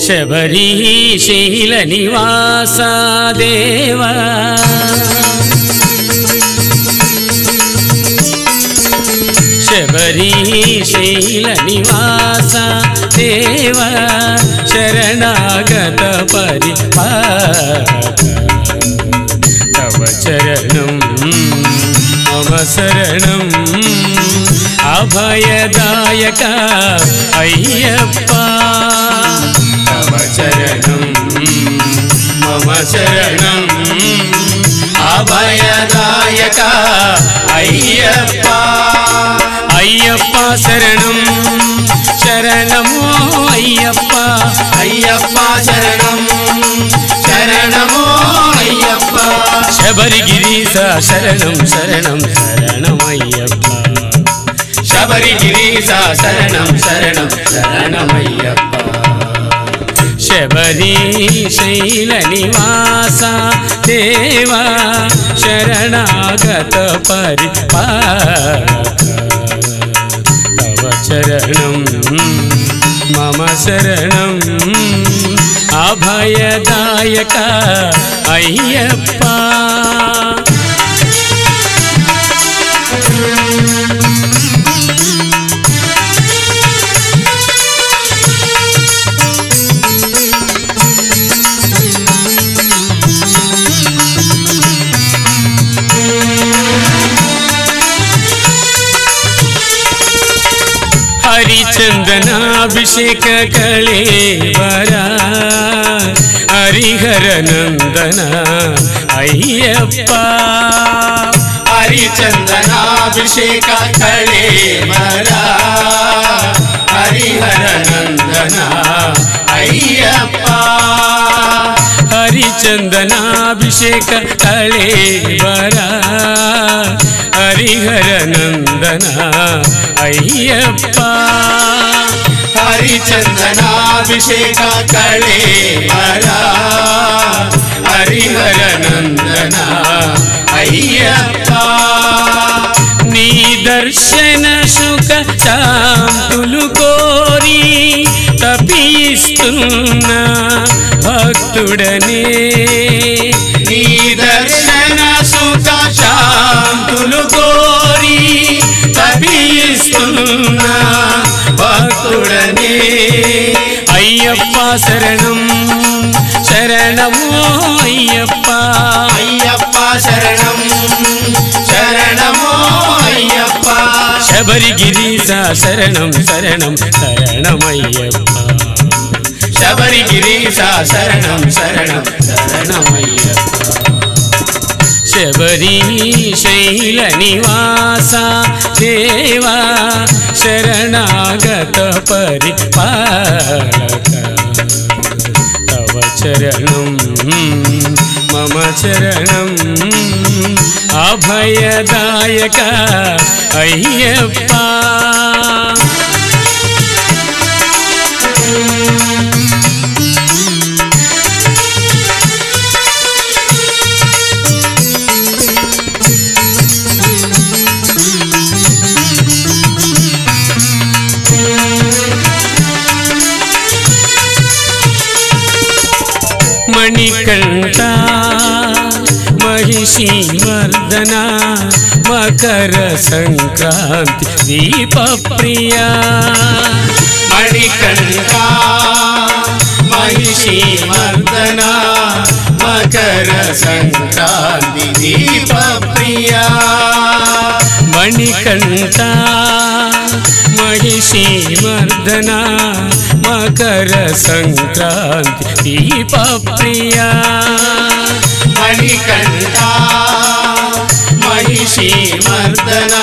शबरी शील निवासा देवा शबरी शील निवासा देवा शरणागत परिपालक तव चरणं मम शरणं अभयदायक अय्यप्पा तव चरणं मम शरणं अभयदायक अय्यप्पा अय्यप्पा शरणं शरणमो अय्यप्पा अय्यप्पा शरणं शरणमो अय्यप्पा शबरिगिरीसा शरणं शरणं शरणमय्यप्पा शबरिगिरीसा शरणं शरणं शरणमय्यप्पा शबरी शैल निवासा देवा शरणागत परिपालक तव चरणं मम शरणं अभयदायक अय्यप्पा हरिचंदनाभिषेक कलेवरा हरिहर नंदन अय्यप्पा हरिचंदनाभिषेक कलेवरा हरिहर नंदन अय्यप्पा हरिचंदनाभिषेक कलेवरा हरिहर नंदन अय्यप्पा हरिचंदनाभिषेक कलेवरा हरिहर नंदन अय्यप्पा नी दर्शन सुख शांतुलु कोरी तपिस्तुन्ना भक्तुडने नी दर्शन सुख शांतुलु कोरी तपिस्तुन्ना भक्तुडने अय्यप्पा शरणं शरणमो अय्यप्पा अय्यप्पा शरणं शरणमो अय्यप्पा शबरिगिरीसा शरणं शरणं शरणमय्यप्पा शबरिगिरीसा शरणं शरणं शरणमय्यप्पा शबरी शैल निवासा देवा शरणागत परिपालक तव चरणं मम चरणं अभयदायक अय्यप्पा मणिकंठा महिषी मर्दना मकर संक्रांति दीप प्रिया मणिकंठा महिषी मर्दना मकर संक्रांति दीप प्रिया मणिकंठा महिषी मर्दना मकर संक्रांति दीप प्रिया मणिकंठा महिषी मर्दना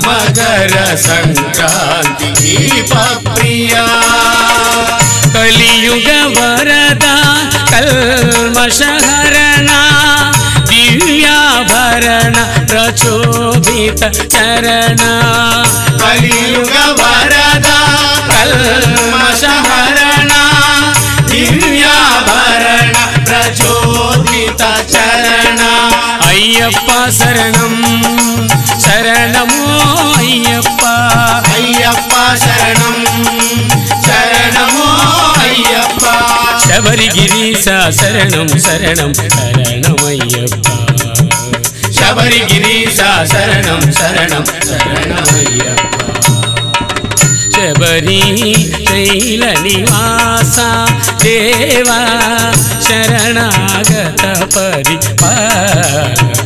मकर संक्रांति दीप प्रिया कलियुग वरदा ಕಲ್ಮಷಹರಣ ದಿವ್ಯಾಭರಣ ಪ್ರಚೋದಿತ ಚರಣ ಕಲಿಯುಗ ವರದ ಕಲ್ಮಷಹರಣ ದಿವ್ಯಾಭರಣ ಪ್ರಚೋದಿತ ಚರಣ ಅಯ್ಯಪ್ಪ ಶರಣಂ ಶರಣಮೋ ಅಯ್ಯಪ್ಪ ಅಯ್ಯಪ್ಪ ಶರಣಂ ಶರಣಮೋ ಅಯ್ಯಪ್ಪ ಶಬರಿಗಿರೀಶ ಶರಣಂ ಶರಣಂ ಶರಣಮಯ್ಯಪ್ಪ ಶಬರಿಗಿರೀಶ ಶರಣಂ ಶರಣಂ ಶರಣಮಯ್ಯಪ್ಪ ಶಬರಿ ಶೈಲ ನಿವಾಸ ದೇವ ಶರಣಾಗತ ಪರಿಪಾಲಕ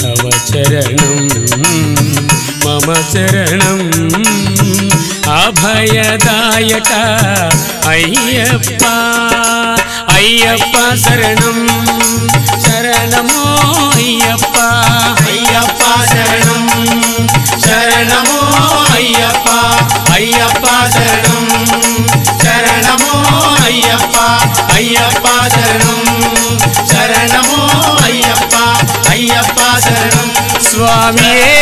ತವ ಚರಣಂ ಮಮ ಚರಣಂ ಅಭಯದಾಯಕ ಅಯ್ಯಪ್ಪ ಅಯ್ಯಪ್ಪ ಶರಣಂ ಶರಣಮೋ ಅಯ್ಯಪ್ಪ ಅಯ್ಯಪ್ಪ ಶರಣಂ ಶರಣಮೋ ಅಯ್ಯಪ್ಪ ಅಯ್ಯಪ್ಪ ಶರಣಂ ಶರಣಮೋ ಅಯ್ಯಪ್ಪ ಅಯ್ಯಪ್ಪ ಶರಣಂ ಶರಣಮೋ ಅಯ್ಯಪ್ಪ ಅಯ್ಯಪ್ಪ ಶರಣಂ ಸ್ವಾಮಿಯೇ